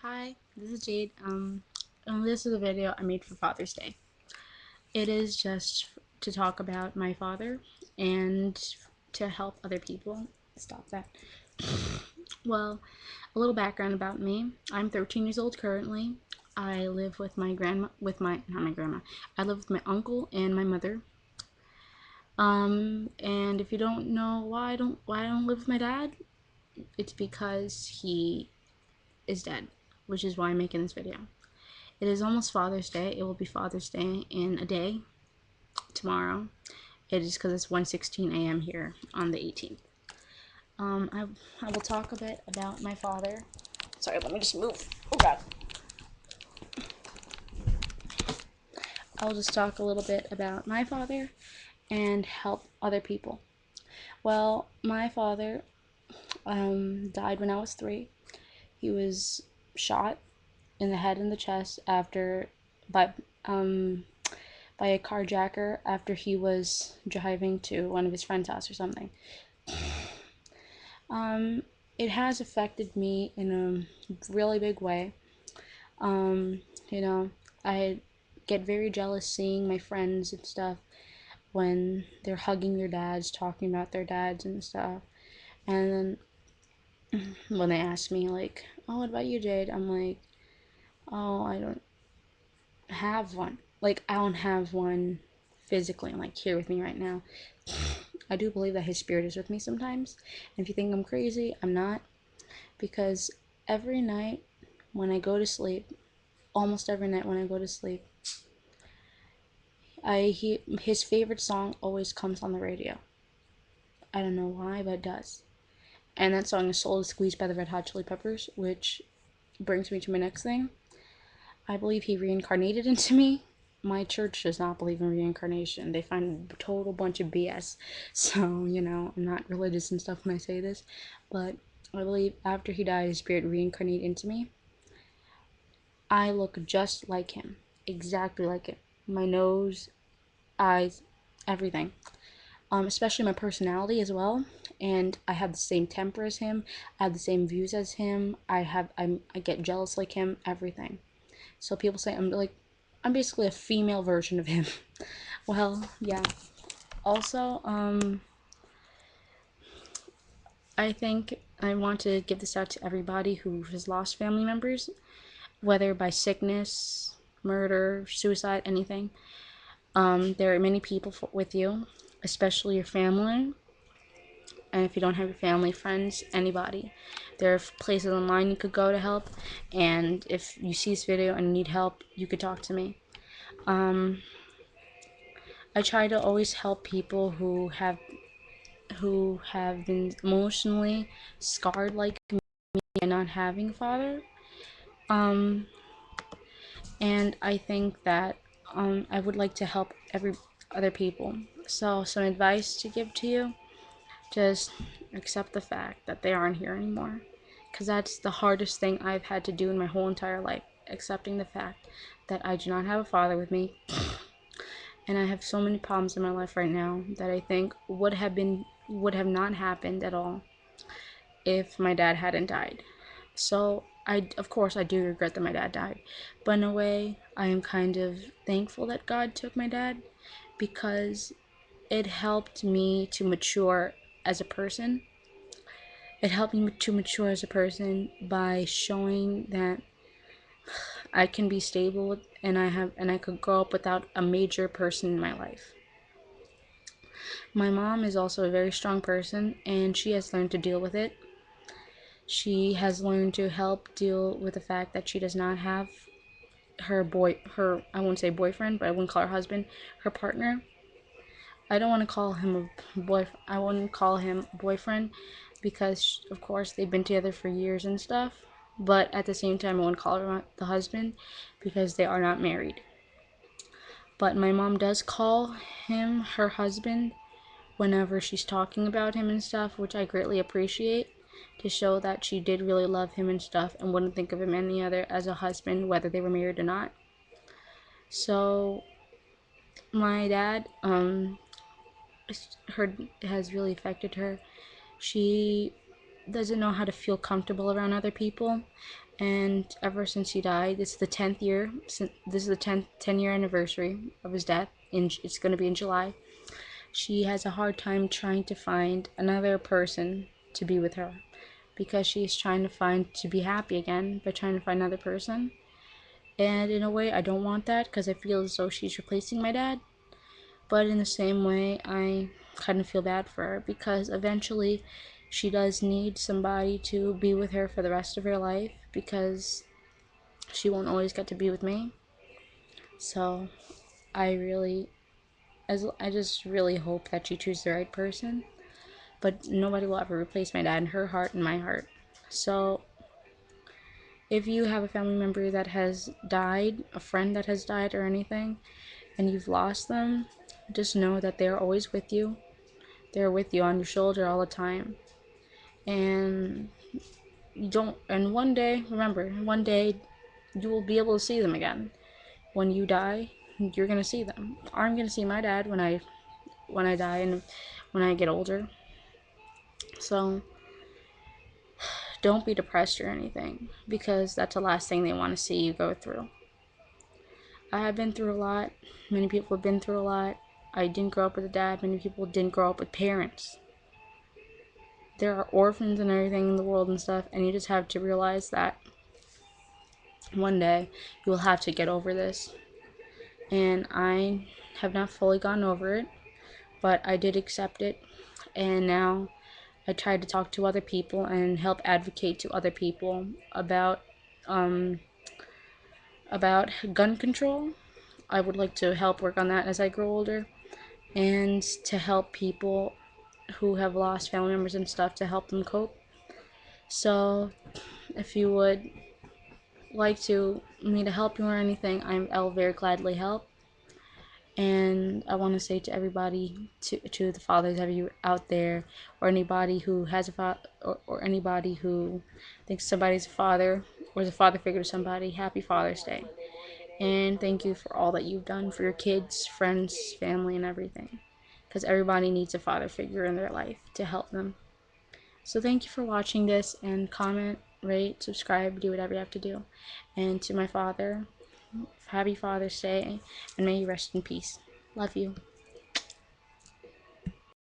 Hi, this is Jade. And this is a video I made for Father's Day. It is just to talk about my father and to help other people. Stop that. Well, a little background about me. I'm 13 years old currently. I live with my grandma, not my grandma. I live with my uncle and my mother. And if you don't know why I don't live with my dad, it's because he is dead, which is why I'm making this video. It is almost Father's Day. It will be Father's Day in a day, tomorrow. It is because it's 1:16 a.m. here on the 18th. I will talk a bit about my father. Sorry, let me just move. Oh God. I'll just talk a little bit about my father and help other people. Well, my father died when I was 3. He was shot in the head and the chest after by um, by a carjacker after he was driving to one of his friend's house or something. Um, it has affected me in a really big way. Um, you know, I get very jealous seeing my friends and stuff when they're hugging their dads, talking about their dads and stuff. And then when they ask me, like, oh, what about you, Jade? I'm like, oh, I don't have one. Like, I don't have one physically, like, here with me right now. I do believe that his spirit is with me sometimes. And if you think I'm crazy, I'm not. Because every night when I go to sleep, almost every night when I go to sleep, his favorite song always comes on the radio. I don't know why, but it does. And that song is Soul is Squeezed by the Red Hot Chili Peppers, which brings me to my next thing. I believe he reincarnated into me. My church does not believe in reincarnation. They find a total bunch of BS. So, I'm not religious and stuff when I say this, but I believe after he died, his spirit reincarnated into me. I look just like him, exactly like him. My nose, eyes, everything. Especially my personality as well. And I have the same temper as him. I have the same views as him. I get jealous like him. Everything. So people say I'm basically a female version of him. Well, yeah. Also, I think I want to give this out to everybody who has lost family members, whether by sickness, murder, suicide, anything. There are many people with you, especially your family. And if you don't have your family, friends, anybody, there are places online you could go to help. And if you see this video and need help, you could talk to me. I try to always help people who have been emotionally scarred like me by not having a father. Um, and I think that I would like to help every other people. So some advice to give to you: just accept the fact that they aren't here anymore, because that's the hardest thing I've had to do in my whole entire life. Accepting the fact that I do not have a father with me, and I have so many problems in my life right now that I think would have not happened at all if my dad hadn't died. So of course I do regret that my dad died, but in a way I am kind of thankful that God took my dad, because it helped me to mature as a person. It helped me to mature as a person by showing that I can be stable and I could grow up without a major person in my life. My mom is also a very strong person, and she has learned to deal with it. She has learned to help deal with the fact that she does not have her I won't say boyfriend, but I wouldn't call her husband, her partner. I don't want to call him a boy. I wouldn't call him boyfriend, because of course they've been together for years and stuff. But at the same time, I wouldn't call her the husband, because they are not married. But my mom does call him her husband whenever she's talking about him and stuff, which I greatly appreciate, to show that she did really love him and stuff and wouldn't think of him any other as a husband, whether they were married or not. So my dad, her has really affected her. She doesn't know how to feel comfortable around other people, And ever since he died, this is the 10th year. This is the 10-year anniversary of his death. It's going to be in July. She has a hard time trying to find another person to be with her because she's trying to find to be happy again by trying to find another person. And in a way, I don't want that because I feel as though she's replacing my dad. But in the same way, I kind of feel bad for her because eventually she does need somebody to be with her for the rest of her life because she won't always get to be with me. So I just really hope that she chooses the right person. But nobody will ever replace my dad in her heart and my heart. So if you have a family member that has died, a friend that has died, or anything, and you've lost them, just know that they're always with you. They're with you on your shoulder all the time. And you don't, and one day, remember, one day you will be able to see them again. When you die, you're gonna see them. I'm gonna see my dad when I die and when I get older. So don't be depressed or anything because that's the last thing they want to see you go through. I have been through a lot. Many people have been through a lot. I didn't grow up with a dad. Many people didn't grow up with parents. There are orphans and everything in the world and stuff, and you just have to realize that one day you will have to get over this. And I have not fully gotten over it, but I did accept it, and now I try to talk to other people and help advocate to other people um, about gun control. I would like to help work on that as I grow older, and to help people who have lost family members and stuff to help them cope. So, if you would like to me to help you or anything, I'll very gladly help. And I want to say to everybody, to the fathers of you out there, or anybody who has a father, or anybody who thinks somebody's a father or is a father figure to somebody, happy Father's Day. And thank you for all that you've done for your kids, friends, family, and everything. Because everybody needs a father figure in their life to help them. So thank you for watching this, and comment, rate, subscribe, do whatever you have to do. And to my father, happy Father's Day, and may you rest in peace. Love you.